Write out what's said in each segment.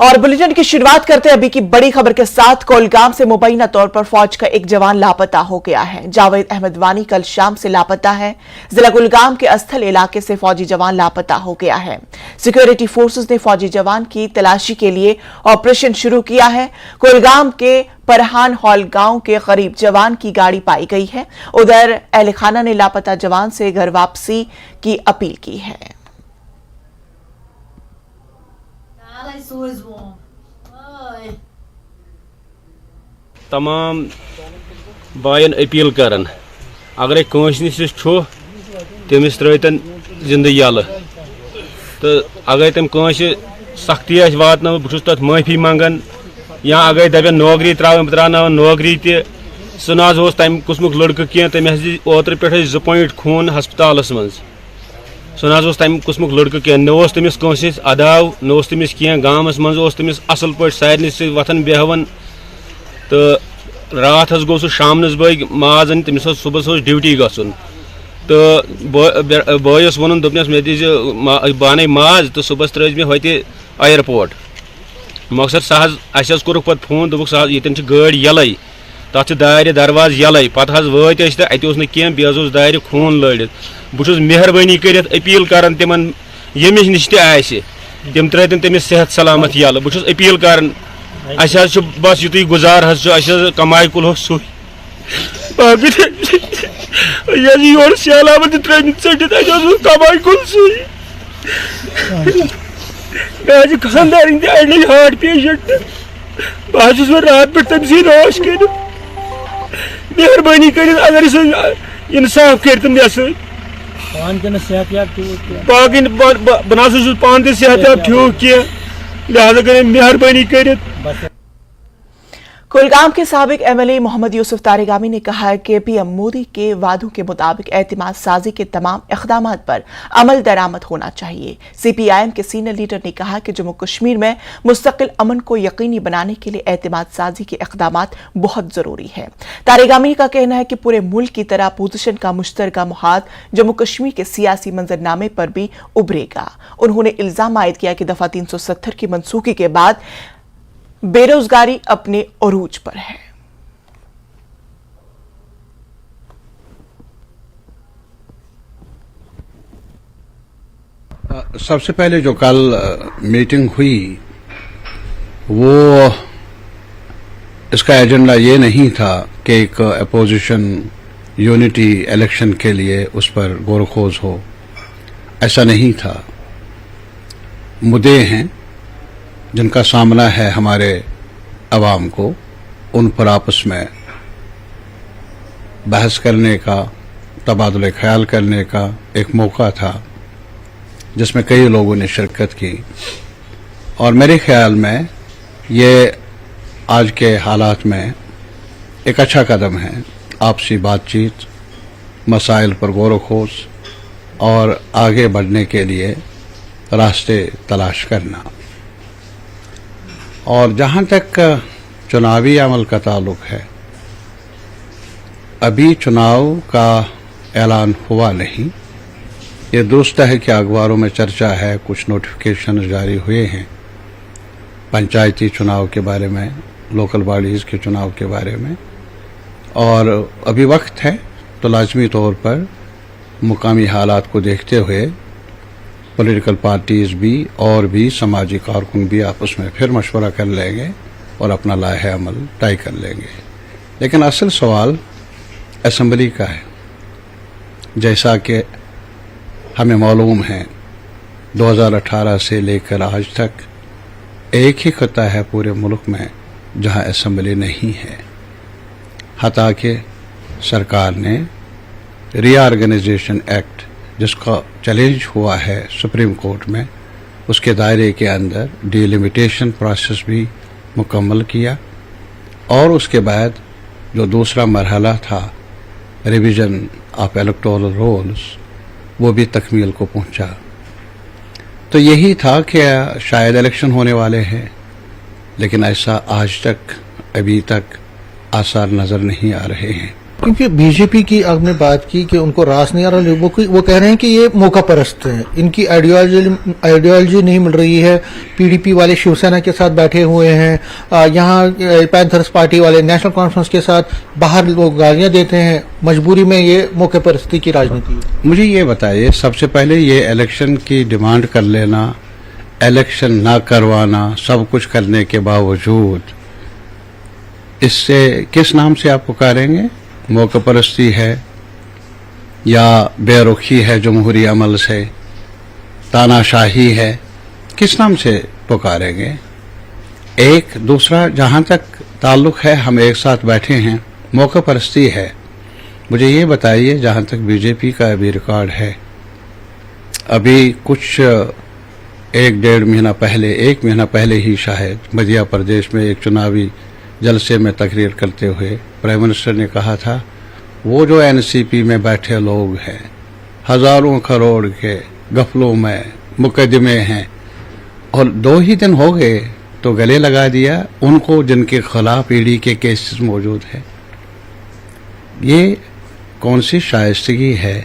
और बुलेटिन की शुरुआत करते हैं अभी की बड़ी खबर के साथ। कोलगाम से मुबैना तौर पर फौज का एक जवान लापता हो गया है। जावेद अहमद वानी कल शाम से लापता है। जिला कुलगाम के अस्थल इलाके से फौजी जवान लापता हो गया है। सिक्योरिटी फोर्सेस ने फौजी जवान की तलाशी के लिए ऑपरेशन शुरू किया है। कोलगाम के परहान हॉल गांव के करीब जवान की गाड़ी पाई गई है। उधर अहल खाना ने लापता जवान से घर वापसी की अपील की है। तमाम बायन अपील करन अगर कंस नश तमिस त्रतन जिंद यल तो अगर तम कंस सख्ती वात बहुत तथ माफी मंगन या अगर दपन नौकरी त्रा नौकरी तह ना तम कुसमुक लड़कह कह तम ओतर पे 2 पॉइंट खून हस्पतालस मज ना तम कुसमुक लड़कह कह नमस कंस अदाव नमस कह गामस मज तमिस असल पे सारे वथन बेहवन तो रात गो सह शाम बग माजन तमिस सुबह ड्यूटी गन तो बस वन दोपनस मे दिज बान माज तो सुबह त्र मे होत एयरपोर्ट मकसद सह कोर्क पे फोन दोक ये गाड़ यल तथ दार दरवाज यल पे वत अत कह दार खून लड़ित बहुत मेहरबानी कर अपील कर तिमन यमिश नश तम त्रतन तमिस सेहत सलामत यल बहुत अपील कर बस युत गुजार कमाई कुल सू योर सैलाब टिट कमाई कुल सू खानदार अड़ हार्ट पेशेंट बहुत रात पे तम रोश कर मेहरबानी कर अगर इंसाफ कर मे बाकी बना पान तह सेहत ठीक कह लिहाजा कर मेहरबानी कर। कुलगाम के साबिक एमएलए मोहम्मद यूसुफ तारेगामी ने कहा है कि पीएम मोदी के वादों के मुताबिक एतमाद साजी के तमाम इक़दाम पर अमल दरामद होना चाहिए। सीपीआईएम के सीनियर लीडर ने कहा कि जम्मू कश्मीर में मुस्तकिल अमन को यकीनी बनाने के लिए एतमाद साजी के इक़दाम बहुत जरूरी है। तारेगामी का कहना है कि पूरे मुल्क की तरह अपोजिशन का मुश्तरका मुहाद जम्मू कश्मीर के सियासी मंजरनामे पर भी उभरेगा। उन्होंने इल्जाम आयद किया कि दफा 370 की मनसूखी के बाद बेरोजगारी अपने अरूज पर है। सबसे पहले जो कल मीटिंग हुई वो इसका एजेंडा ये नहीं था कि एक अपोजिशन यूनिटी इलेक्शन के लिए उस पर गौर-खोज हो, ऐसा नहीं था। मुद्दे हैं जिनका सामना है हमारे अवाम को, उन पर आपस में बहस करने का, तबादले ख्याल करने का एक मौका था जिसमें कई लोगों ने शिरकत की। और मेरे ख्याल में ये आज के हालात में एक अच्छा कदम है। आपसी बातचीत, मसाइल पर गौर खोज और आगे बढ़ने के लिए रास्ते तलाश करना। और जहाँ तक चुनावी अमल का ताल्लुक है, अभी चुनाव का ऐलान हुआ नहीं। ये दुरुस्त है कि अखबारों में चर्चा है, कुछ नोटिफिकेशन जारी हुए हैं पंचायती चुनाव के बारे में, लोकल बॉडीज़ के चुनाव के बारे में, और अभी वक्त है तो लाजमी तौर पर मुकामी हालात को देखते हुए पॉलिटिकल पार्टीज़ भी और भी समाजी कारकुन भी आपस में फिर मशवरा कर लेंगे और अपना लाहे अमल तय कर लेंगे। लेकिन असल सवाल असम्बली का है। जैसा कि हमें मालूम है 2018 से लेकर आज तक एक ही खत्ता है पूरे मुल्क में जहां असम्बली नहीं है। हता कि सरकार ने रीऑर्गेनाइजेशन एक्ट जिसका चैलेंज हुआ है सुप्रीम कोर्ट में, उसके दायरे के अंदर डिलिमिटेशन प्रोसेस भी मुकम्मल किया और उसके बाद जो दूसरा मरहला था रिवीजन ऑफ इलेक्टोरल रोल्स, वो भी तकमील को पहुंचा। तो यही था कि शायद इलेक्शन होने वाले हैं, लेकिन ऐसा आज तक अभी तक आसार नज़र नहीं आ रहे हैं। क्योंकि बीजेपी की आपने बात की कि उनको रास नहीं आ रहा, वो कह रहे हैं कि ये मौका परस्त हैं, इनकी आइडियोलॉजी नहीं मिल रही है। पीडीपी वाले शिवसेना के साथ बैठे हुए हैं, यहाँ पैंथर्स पार्टी वाले नेशनल कॉन्फ्रेंस के साथ बाहर लोग गालियां देते हैं, मजबूरी में ये मौके परस्ती की राजनीति है। मुझे ये बताइए, सबसे पहले ये इलेक्शन की डिमांड कर लेना, इलेक्शन ना करवाना, सब कुछ करने के बावजूद इससे किस नाम से आप पुकारेंगे? मौका परस्ती है या बेरुखी है जमहूरी अमल से, तानाशाही है, किस नाम से पुकारेंगे? एक दूसरा, जहां तक ताल्लुक है हम एक साथ बैठे हैं, मौका परस्ती है। मुझे ये बताइए, जहां तक बीजेपी का अभी रिकॉर्ड है, अभी कुछ एक महीना पहले ही शायद मध्य प्रदेश में एक चुनावी जलसे में तकरीर करते हुए प्राइम मिनिस्टर ने कहा था, वो जो एनसीपी में बैठे लोग हैं, हजारों करोड़ के गफलों में मुकदमे हैं, और 2 ही दिन हो गए तो गले लगा दिया उनको जिनके खिलाफ ईडी के केसेस मौजूद हैं। ये कौन सी शाइस्तगी है,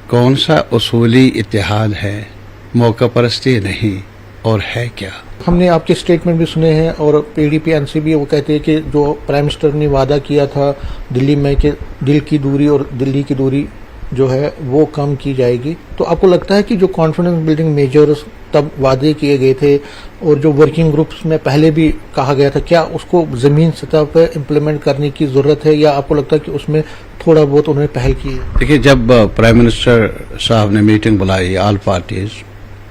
कौन सा उसूली इत्तेहाद है? मौका परस्ती नहीं और है क्या? हमने आपके स्टेटमेंट भी सुने हैं और पीडीपी एनसीपी वो कहते हैं कि जो प्राइम मिनिस्टर ने वादा किया था दिल्ली में कि दिल की दूरी और दिल्ली की दूरी जो है वो कम की जाएगी, तो आपको लगता है कि जो कॉन्फिडेंस बिल्डिंग मेजर्स तब वादे किए गए थे और जो वर्किंग ग्रुप्स में पहले भी कहा गया था, क्या उसको जमीन सतह पर इम्प्लीमेंट करने की जरूरत है, या आपको लगता है कि उसमें थोड़ा बहुत उन्होंने पहल की है? देखिए, जब प्राइम मिनिस्टर साहब ने मीटिंग बुलाई ऑल पार्टीज,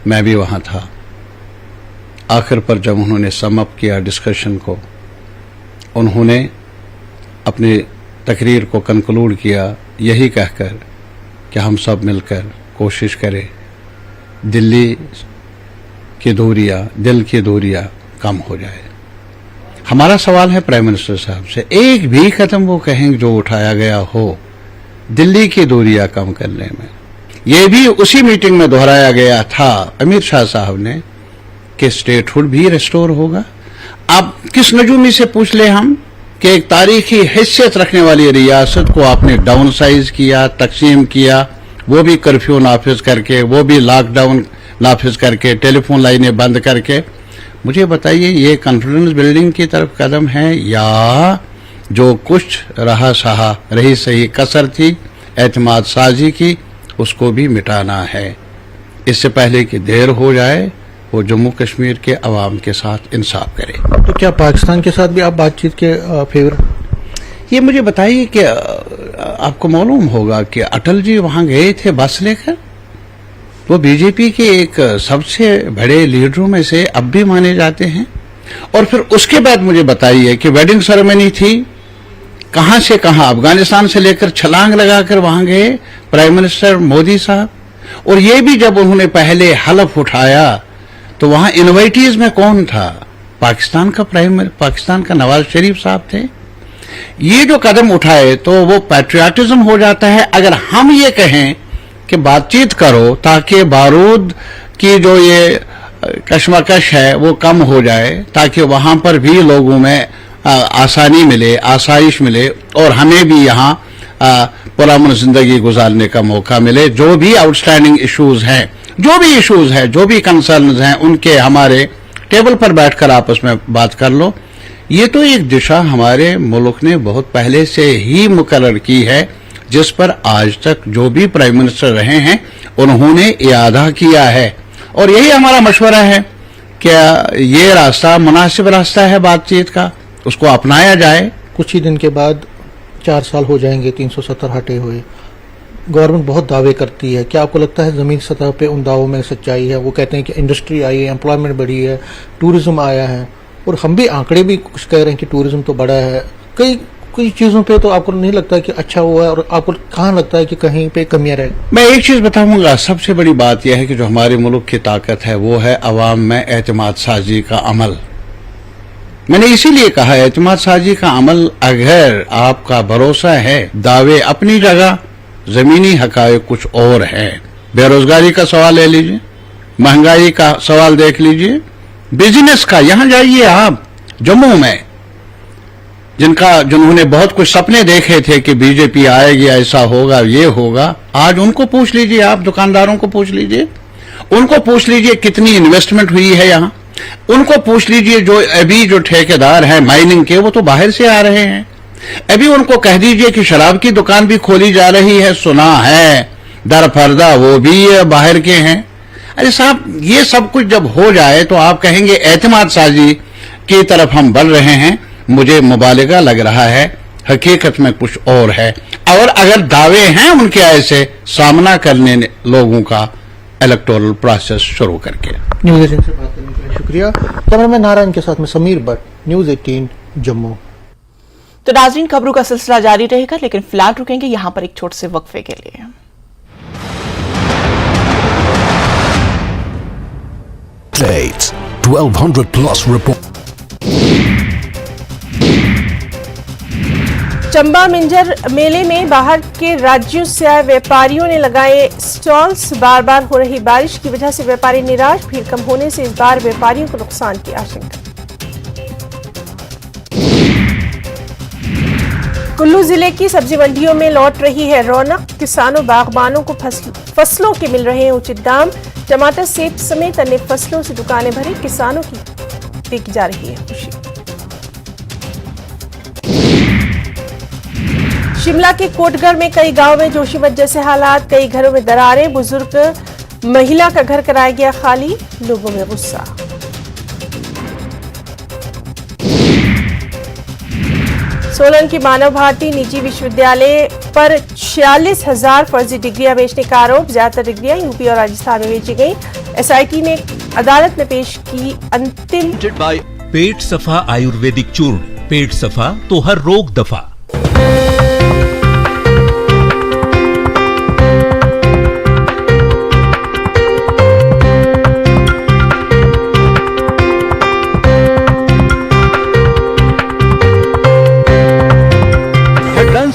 मैं भी वहां था, आखिर पर जब उन्होंने सम अप किया डिस्कशन को, उन्होंने अपनी तकरीर को कंक्लूड किया यही कहकर कि हम सब मिलकर कोशिश करें दिल्ली की दूरियां, दिल की दूरियां कम हो जाए। हमारा सवाल है प्राइम मिनिस्टर साहब से, एक भी कदम वो कहेंगे जो उठाया गया हो दिल्ली की दूरियां कम करने में? ये भी उसी मीटिंग में दोहराया गया था अमित शाह साहब ने कि स्टेटहुड भी रिस्टोर होगा। अब किस नजूमी से पूछ ले हम कि एक तारीखी हैसियत रखने वाली रियासत को आपने डाउन साइज किया, तकसीम किया, वो भी कर्फ्यू नाफिज करके, वो भी लॉकडाउन नाफिज करके, टेलीफोन लाइनें बंद करके। मुझे बताइए, ये कॉन्फिडेंस बिल्डिंग की तरफ कदम है या जो कुछ रहा सहा रही सही कसर थी एतमाद साजी की, उसको भी मिटाना है? इससे पहले कि देर हो जाए, वो जम्मू कश्मीर के अवाम के साथ इंसाफ करे। तो क्या पाकिस्तान के साथ भी आप बातचीत के फेवर? ये मुझे बताइए कि आपको मालूम होगा कि अटल जी वहां गए थे बस लेकर, वो बीजेपी के एक सबसे बड़े लीडरों में से अब भी माने जाते हैं, और फिर उसके बाद मुझे बताइए कि वेडिंग सेरेमनी थी, कहां से कहां, अफगानिस्तान से लेकर छलांग लगाकर वहां गए प्राइम मिनिस्टर मोदी साहब, और ये भी जब उन्होंने पहले हलफ उठाया तो वहां इनवाइटीज में कौन था? पाकिस्तान का नवाज शरीफ साहब थे। ये जो कदम उठाए तो वो पैट्रियाटिज्म हो जाता है। अगर हम ये कहें कि बातचीत करो ताकि बारूद की जो ये कशमकश है वो कम हो जाए, ताकि वहां पर भी लोगों में आसानी मिले, आसाइश मिले, और हमें भी यहाँ पुरअमन जिंदगी गुजारने का मौका मिले, जो भी आउटस्टैंडिंग इश्यूज हैं, जो भी कंसर्न्स हैं, उनके हमारे टेबल पर बैठकर आपस में बात कर लो। ये तो एक दिशा हमारे मुल्क ने बहुत पहले से ही मुकर्रर की है, जिस पर आज तक जो भी प्राइम मिनिस्टर रहे हैं उन्होंने इआदा किया है, और यही हमारा मशवरा है कि ये रास्ता मुनासिब रास्ता है बातचीत का, उसको अपनाया जाए। कुछ ही दिन के बाद 4 साल हो जाएंगे 370 हटे हुए। गवर्नमेंट बहुत दावे करती है, क्या आपको लगता है जमीन सतह पे उन दावों में सच्चाई है? वो कहते हैं कि इंडस्ट्री आई है, एम्प्लॉयमेंट बढ़ी है, टूरिज्म आया है, और हम भी आंकड़े भी कुछ कह रहे हैं कि टूरिज्म तो बढ़ा है। कई चीजों पे तो आपको नहीं लगता कि अच्छा हुआ है, और आपको कहाँ लगता है कि कहीं पे कमियां रह? मैं एक चीज बताऊंगा, सबसे बड़ी बात यह है कि जो हमारे मुल्क की ताकत है वो है अवाम में एतमाद साजी का अमल। मैंने इसीलिए कहा एतमाद साजी का अमल, अगर आपका भरोसा है, दावे अपनी जगह, जमीनी हकायक कुछ और है। बेरोजगारी का सवाल ले लीजिए, महंगाई का सवाल देख लीजिए, बिजनेस का, यहां जाइए आप जम्मू में, जिन्होंने बहुत कुछ सपने देखे थे कि बीजेपी आएगी, ऐसा होगा, ये होगा, आज उनको पूछ लीजिए, आप दुकानदारों को पूछ लीजिए, उनको पूछ लीजिए कितनी इन्वेस्टमेंट हुई है यहाँ, उनको पूछ लीजिए जो अभी जो ठेकेदार हैं माइनिंग के, वो तो बाहर से आ रहे हैं। अभी उनको कह दीजिए कि शराब की दुकान भी खोली जा रही है, सुना है दरपर्दा वो भी बाहर के हैं। अरे साहब, ये सब कुछ जब हो जाए तो आप कहेंगे एतमाद साजी की तरफ हम बढ़ रहे हैं। मुझे मुबालिगा लग रहा है, हकीकत में कुछ और है। और अगर दावे हैं उनके ऐसे, सामना करने लोगों का इलेक्टोरल प्रोसेस शुरू करके। न्यूज़ 18 से बात करने के लिए शुक्रिया। कैमरामैन नारायण के साथ में समीर भट्ट, न्यूज़ 18 जम्मू। तो नाज़रीन, खबरों का सिलसिला जारी रहेगा, लेकिन फिलहाल रुकेंगे यहां पर एक छोटे से वक्फे के लिए। States 1200 plus report. Chamba Minjar मेले में बाहर के राज्यों से आए व्यापारियों ने लगाए स्टॉल्स। बार बार हो रही बारिश की वजह से व्यापारी निराश, भीड़ कम होने से इस बार व्यापारियों को नुकसान की आशंका। कुल्लू जिले की सब्जी मंडियों में लौट रही है रौनक। किसानों बागबानों को फसलों के मिल रहे हैं उचित दाम। टमाटर, सेब समेत अन्य फसलों से दुकानें भरी, किसानों की देखी जा रही है खुशी। शिमला के कोटगढ़ में कई गांवों में जोशीमठ जैसे हालात, कई घरों में दरारें, बुजुर्ग महिला का घर कराया गया खाली, लोगों में गुस्सा। सोलन की मानव भारती निजी विश्वविद्यालय पर 46,000 फर्जी डिग्रियां बेचने का आरोप। ज्यादातर डिग्रियां यूपी और राजस्थान में बेची गई। एसआईटी ने अदालत में पेश की अंतिम। पेट सफा आयुर्वेदिक चूर्ण, पेट सफा तो हर रोग दफा।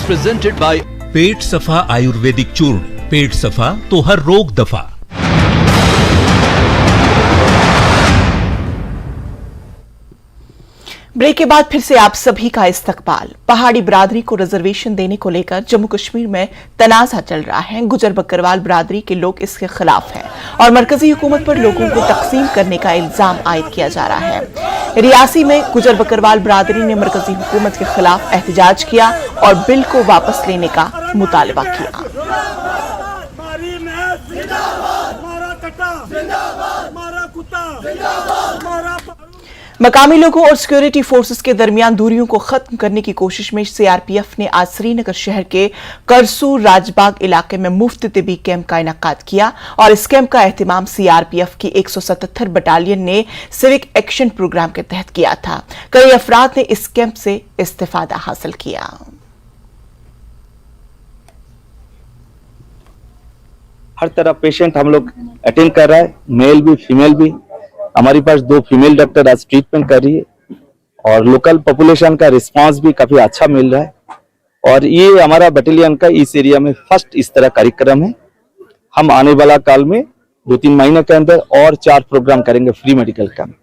Presented by पेट सफा आयुर्वेदिक चूर्ण, पेट सफा तो हर रोग दफा। ब्रेक के बाद फिर से आप सभी का इस्तकबाल। पहाड़ी बिरादरी को रिजर्वेशन देने को लेकर जम्मू कश्मीर में तनाज़ा चल रहा है। गुजर बकरवाल बिरादरी के लोग इसके खिलाफ हैं और मरकजी हुकूमत पर लोगों को तकसीम करने का इल्जाम आयद किया जा रहा है। रियासी में गुजर बकरवाल बिरादरी ने मरकजी हुकूमत के खिलाफ एहतजाज किया और बिल को वापस लेने का मुतालबा किया। मकामी लोगों और सिक्योरिटी फोर्सेस के दरमियान दूरियों को खत्म करने की कोशिश में सीआरपीएफ ने आज श्रीनगर शहर के करसू राजबाग इलाके में मुफ्त तिबी कैंप का इनेकाद किया और इस कैंप का एहतमाम सीआरपीएफ की 177 बटालियन ने सिविक एक्शन प्रोग्राम के तहत किया था। कई अफराद ने इस कैंप से इस्तेफादा हासिल किया। हर तरह पेशेंट हम लोग अटेंड कर रहा है, मेल भी फीमेल भी। हमारे पास 2 फीमेल डॉक्टर आज ट्रीटमेंट कर रही है और लोकल पॉपुलेशन का रिस्पांस भी काफी अच्छा मिल रहा है। और ये हमारा बटालियन का इस एरिया में फर्स्ट इस तरह कार्यक्रम है। हम आने वाला काल में 2-3 महीने के अंदर और 4 प्रोग्राम करेंगे फ्री मेडिकल कैंप।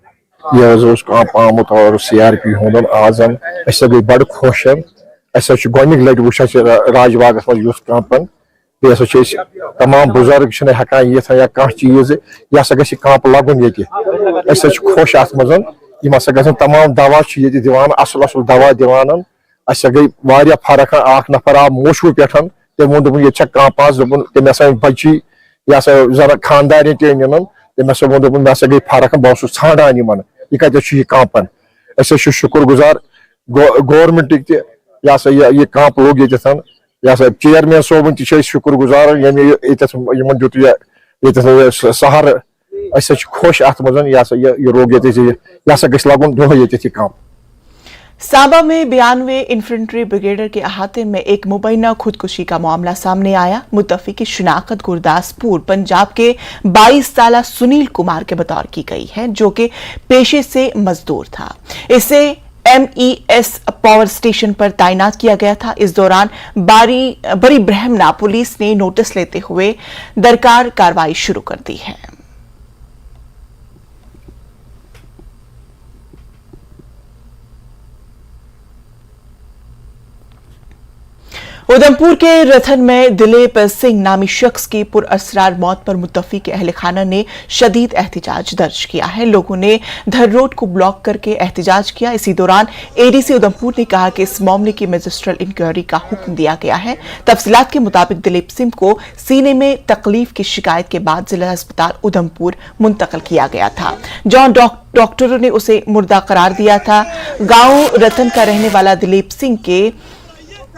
आमुत और सीआरपी हुंदन आजन अस गई बड़ खुश अस गोनिक लट वुच राजबाग मज कैंपन तमाम बुजुर्ग हेकान यथ या कह चीज यह गि कैंप लगन ये खुश अत मज तमाम दवा दिवान असल असल दवा दिवान अस गई वारिया फर्क नफर आव मोशू पे तम वो ये कैंप आज तम हसा बची यह जरा खानदार तन तम हसा वो मे हसा गई फर्क बहुत ान यह कत कैंपन अस शुक्र गुजार गवर्नमेंट यह कैंप लोग ये यह चेयरमैन सोबन त शुक्र गुजार यमन दुत ये सहर अस खुश अत मज यह रोग यह गि लगन दो ये कैंप। सांबा में 92 इन्फेंट्री ब्रिगेडर के अहाते में एक मुबैना खुदकुशी का मामला सामने आया। मुतफ़ी की शिनाख्त गुरदासपुर पंजाब के 22 साला सुनील कुमार के बतौर की गई है, जो कि पेशे से मजदूर था। इसे MES पावर स्टेशन पर तैनात किया गया था। इस दौरान बड़ी ब्रह्मना पुलिस ने नोटिस लेते हुए दरकार कार्रवाई शुरू कर दी है। उधमपुर के रथन में दिलीप सिंह नामी शख्स की पुरअसरार मौत पर मुत्तफिक के अहल खाना ने शदीद एहतिजाज दर्ज किया है। लोगों ने धर रोड को ब्लॉक करके एहतिजाज किया। इसी दौरान एडीसी उधमपुर ने कहा कि इस मामले की मैजिस्ट्रेल इंक्वायरी का हुक्म दिया गया है। तफसीलात के मुताबिक दिलीप सिंह को सीने में तकलीफ की शिकायत के बाद जिला अस्पताल उधमपुर मुंतकिल किया गया था, जहां डॉक्टरों ने उसे मुर्दा करार दिया था। गांव रतन का रहने वाला दिलीप सिंह के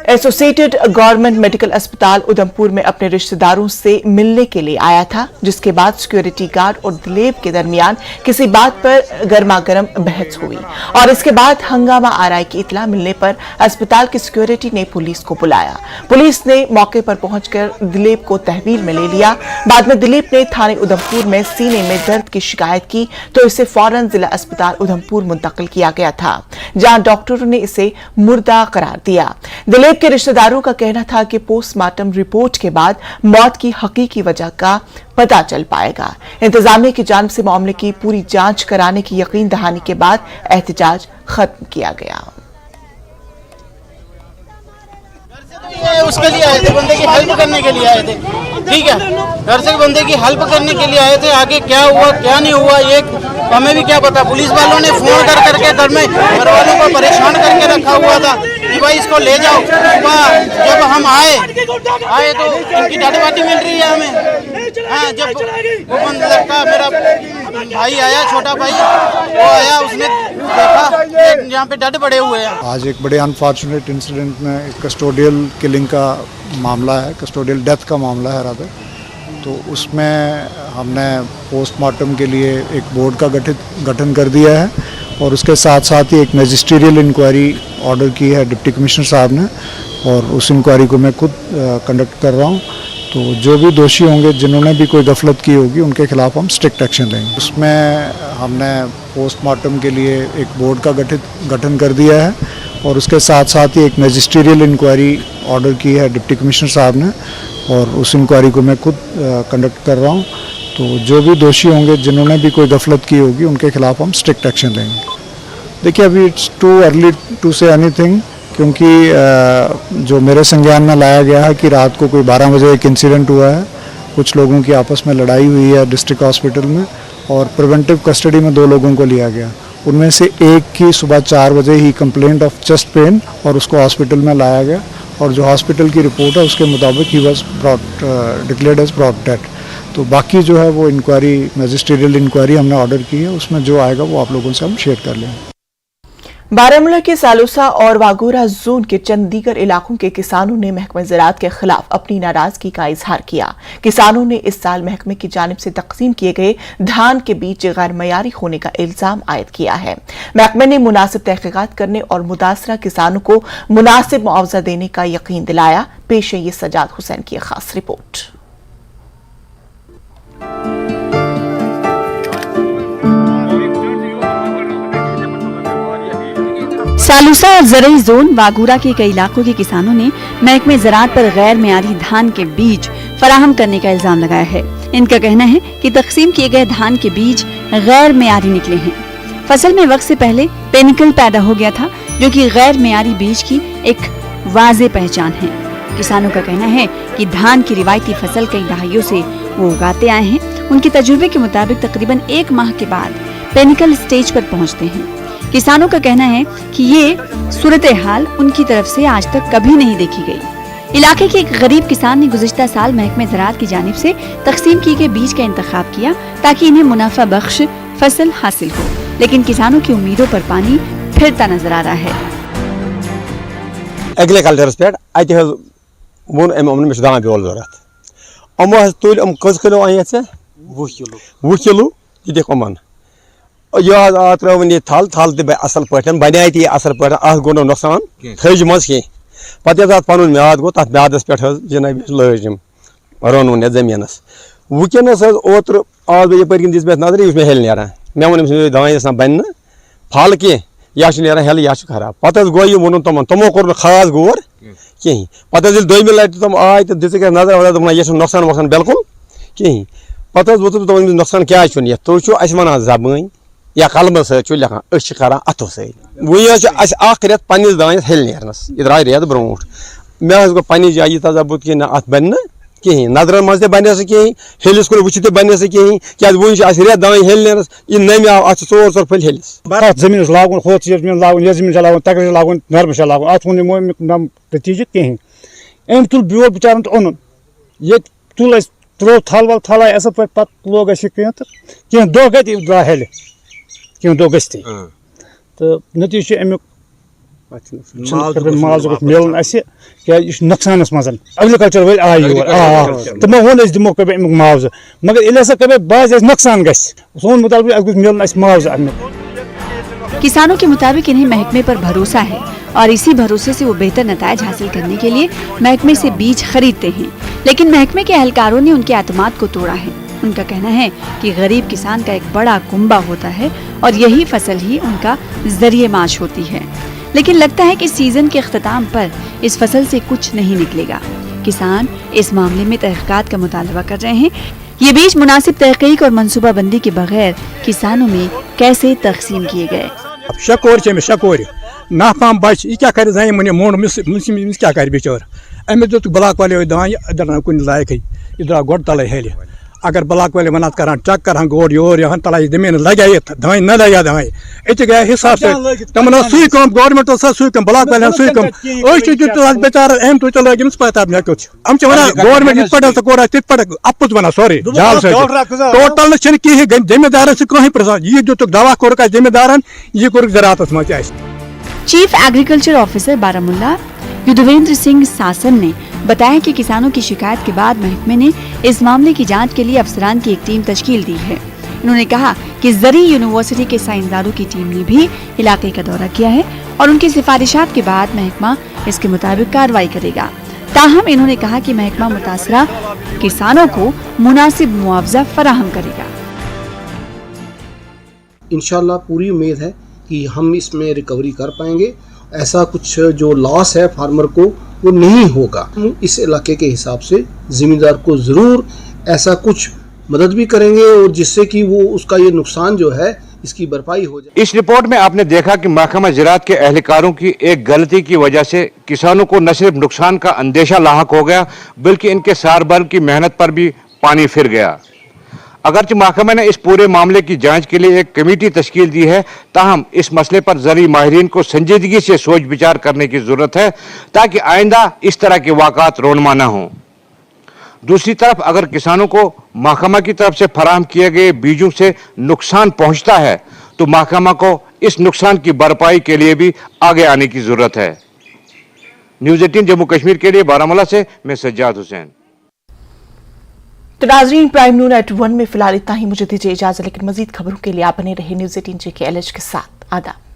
एसोसिएटेड गवर्नमेंट मेडिकल अस्पताल उधमपुर में अपने रिश्तेदारों से मिलने के लिए आया था, जिसके बाद सिक्योरिटी गार्ड और दिलीप के दरमियान किसी बात पर गर्मागर्म बहस हुई और इसके बाद हंगामा आराई की इतला मिलने पर अस्पताल की सिक्योरिटी ने पुलिस को बुलाया। पुलिस ने मौके पर पहुंचकर दिलीप को तहवील में ले लिया। बाद में दिलीप ने थाने उधमपुर में सीने में दर्द की शिकायत की तो इसे फौरन जिला अस्पताल उधमपुर मुंतकिल किया गया था, जहां डॉक्टरों ने इसे मुर्दा करार दिया। दिलीप के रिश्तेदारों का कहना था कि पोस्टमार्टम रिपोर्ट के बाद मौत की हकीकी वजह का पता चल पाएगा। इंतजामिया की जानिब से मामले की पूरी जांच कराने की यकीन दहानी के बाद एहतिजाज खत्म किया गया। उसके लिए आए थे, बंदे की हेल्प करने के लिए आए थे, ठीक है, घर से बंदे की हेल्प करने के लिए आए थे। आगे क्या हुआ क्या नहीं हुआ ये हमें भी क्या पता। पुलिस वालों ने फोन कर करके घर में घर वालों को परेशान करके रखा हुआ था कि भाई इसको ले जाओ। जब हम आए तो इनकी डेड बॉडी मिल रही है हमें। हाँ, जब वो लड़का मेरा भाई आया, छोटा भाई वो आया, उसने देखा यहाँ पे डेड पड़े हुए हैं। आज एक बड़े अनफॉर्चुनेट इंसिडेंट में एक कस्टोडियल किलिंग का मामला है, कस्टोडियल डेथ का मामला है रादर। तो उसमें हमने पोस्टमार्टम के लिए एक बोर्ड का गठन कर दिया है और उसके साथ साथ ही एक मैजिस्ट्रियल इंक्वायरी ऑर्डर की है डिप्टी कमिश्नर साहब ने, और उस इंक्वायरी को मैं खुद कंडक्ट कर रहा हूँ। तो जो भी दोषी होंगे, जिन्होंने भी कोई गफलत की होगी, उनके खिलाफ हम स्ट्रिक्ट एक्शन लेंगे। उसमें हमने पोस्टमार्टम के लिए एक बोर्ड का गठन कर दिया है और उसके साथ साथ ही एक मैजिस्ट्रियल इंक्वायरी ऑर्डर की है डिप्टी कमिश्नर साहब ने, और उस इंक्वायरी को मैं खुद कंडक्ट कर रहा हूँ। तो जो भी दोषी होंगे, जिन्होंने भी कोई गफलत की होगी, उनके खिलाफ हम स्ट्रिक्ट एक्शन लेंगे। देखिए, अभी it's too early to say anything, क्योंकि जो मेरे संज्ञान में लाया गया है कि रात को कोई 12 बजे एक इंसिडेंट हुआ है, कुछ लोगों की आपस में लड़ाई हुई है डिस्ट्रिक्ट हॉस्पिटल में, और प्रिवेंटिव कस्टडी में 2 लोगों को लिया गया। उनमें से एक की सुबह 4 बजे ही कंप्लेंट ऑफ चेस्ट पेन और उसको हॉस्पिटल में लाया गया, और जो हॉस्पिटल की रिपोर्ट है उसके मुताबिक he was declared as brought death. तो बाकी जो है वो इंक्वायरी, मैजिस्ट्रियल इंक्वायरी हमने ऑर्डर की है, उसमें जो आएगा वो आप लोगों से हम शेयर कर लेंगे। बारामूला के सालूसा और वागोरा जोन के चंद दीगर इलाकों के किसानों ने महकमा ज़राअत के खिलाफ अपनी नाराजगी का इजहार किया। किसानों ने इस साल महकमे की जानिब से तकसीम किए गए धान के बीज गैर मयारी होने का इल्जाम आयद किया है। महकमे ने मुनासिब तहकीकात करने और मुतासरा किसानों को मुनासिब मुआवजा देने का यकीन दिलाया। पेश है ये सजाद हुसैन की खास रिपोर्ट। सालूसा और ज़रई जोन वागूरा के कई इलाकों के किसानों ने महकमे ज़राअत पर गैर मेयारी धान के बीज फराहम करने का इल्जाम लगाया है। इनका कहना है कि तकसीम किए गए धान के बीज गैर मेयारी निकले हैं। फसल में वक्त से पहले पेनिकल पैदा हो गया था, जो कि गैर मेयारी बीज की एक वाज़े पहचान है। किसानों का कहना है कि धान की रिवायती फसल कई दहाइयों से वो उगाते आए हैं। उनके तजुर्बे के मुताबिक तकरीबन 1 माह के बाद पेनिकल स्टेज पर पहुँचते हैं। किसानों का कहना है कि ये सूरत हाल उनकी तरफ से आज तक कभी नहीं देखी गई। इलाके के एक गरीब किसान ने गुज़िश्ता साल महकमे ज़राअत की जानिब से तकसीम किए गए बीज का इंतखाब किया ताकि इन्हें मुनाफा बख्श फसल हासिल हो, लेकिन किसानों की उम्मीदों पर पानी फिरता नजर आ रहा है। एग्रीकल्चरस पे दान बेल जरूरत तुल कस किलो अ 20 किलो यह यह त्वन थल थल तह असल पे बना ती असल पे गो नुकसान थज मज कह पे पन म्याद गो तथ म्यादस पे जनाब लजम रोन जमीनस वनस ओत्र आज यप दिस मे नजर यह मे हेल नान मे वो दान बन फल कह या नान हेल या खराब पे गो यह वोन तमो कोर खास गौर कहीं पे दोमी लट तम आय तो दिख नजर दोपन यह नुकसान वुकसान बिल्कुल कहीं पे वोत तम नुकसान क्या यह तुम वन जबान या कलम सत लिखान अथो सत वो रत पन्नस दानस हेल नानस यह द्राय रेत ब्रोट मे गो पन्ने जाय तजाबुत कि अत बन कहीं नजर मज बने कहीं हेलिस कुन वुच बने कहीं क्या वो रे दान हेलनस यह नम आव अत 4 फल हेलिस जमीन लागन होत जमीन लागन ये जमीन लागन तक लागन नरम लागन अत वो नतीजे कहीं अम तुल ब्योर बिचारन तो ओन ये तुल त्रो थल वल थल आय असल पे लोग कह दो गति द्रा हेल कह दो गति तो नतीजे अमुक माज मिलन क्या नुकसान मज एग्रीकल्चर वल आय योर तमो वो दिमो कब अमुक मुआवजा मगर ये हसा कब बाज नुकसान ग सोन मुताबिक मिलन मुआवजा अमुक। किसानों के मुताबिक इन्हें महकमे पर भरोसा है और इसी भरोसे से वो बेहतर नतायज हासिल करने के लिए महकमे से बीज खरीदते हैं, लेकिन महकमे के एहलकारों ने उनके एतमाद को तोड़ा है। उनका कहना है कि गरीब किसान का एक बड़ा कुंबा होता है और यही फसल ही उनका जरिए माश होती है, लेकिन लगता है कि सीजन के अख्ताम पर इस फसल से कुछ नहीं निकलेगा। किसान इस मामले में तहकीकात का मुतालबा कर रहे हैं। ये बीज मुनासिब तहकीक और मनसूबा बंदी के बगैर किसानों में कैसे तकसीम किए गए। शकोर नाफाम बच यह क्या कर मन मोड़ मिस क्या कर बेचार अमे दुत ब्लाक वाले दान कुन लायक यह द्रा गोड तले हेल अगर ब्लाक वाले वन कर चेक कर गोड योर यहाँ तला जमीन लगे दान न लगे दान ये गया हिसाब से तमन सू कम गवर्नमेंट सू कम ब्लाक वाले सू कम बेचार अहम तो लगे पता मे कुछ हम गवर्नमेंट इत पे कोर तिथ पे अपुज वन सॉरी जाल टोटल कहीं जमींदार से कहीं प्रसान यह दुत दवा कोर जमींदारन यह कोर ज़राअत मज chief agriculture officer Baramulla Yudhvendra Singh Sasan ने बताया कि किसानों की शिकायत के बाद महकमे ने इस मामले की जांच के लिए अफसरान की एक टीम तश्कील दी है। उन्होंने कहा कि जरी यूनिवर्सिटी के साइंसदानों की टीम ने भी इलाके का दौरा किया है और उनकी सिफारिशात के बाद महकमा इसके मुताबिक कार्रवाई करेगा। ताहम इन्होंने कहा कि महकमा मुतासरा किसानों को मुनासिब मुआवजा फराहम करेगा। इंशाल्लाह पूरी उम्मीद है कि हम इसमें रिकवरी कर पाएंगे, ऐसा कुछ जो लॉस है फार्मर को वो नहीं होगा। इस इलाके के हिसाब से जिम्मेदार को ज़रूर ऐसा कुछ मदद भी करेंगे और जिससे कि वो उसका ये नुकसान जो है इसकी भरपाई हो जाए। इस रिपोर्ट में आपने देखा कि महकमा ज़राअत के एहलकारों की एक गलती की वजह से किसानों को न सिर्फ नुकसान का अंदेशा लाहक हो गया बल्कि इनके साल भर की मेहनत पर भी पानी फिर गया। अगरचे महकमे ने इस पूरे मामले की जांच के लिए एक कमेटी तश्कील दी है, ताहम इस मसले पर ज़री माहिरीन को संजीदगी से सोच विचार करने की ज़रूरत है ताकि आइंदा इस तरह के वाक़ात रोनमा न हों। दूसरी तरफ अगर किसानों को महकमा की तरफ से फराहम किए गए बीजों से नुकसान पहुंचता है तो महकमा को इस नुकसान की भरपाई के लिए भी आगे आने की ज़रूरत है। न्यूज़ 18 जम्मू कश्मीर के लिए बारामूला से मैं सज्जाद हुसैन। तो नाज़रीन, प्राइम नून एट 1 में फिलहाल इतना ही। मुझे दीजिए इजाजत, लेकिन मजीद खबरों के लिए आप बने रहे न्यूज़ 18 JKLH के साथ। आदाब।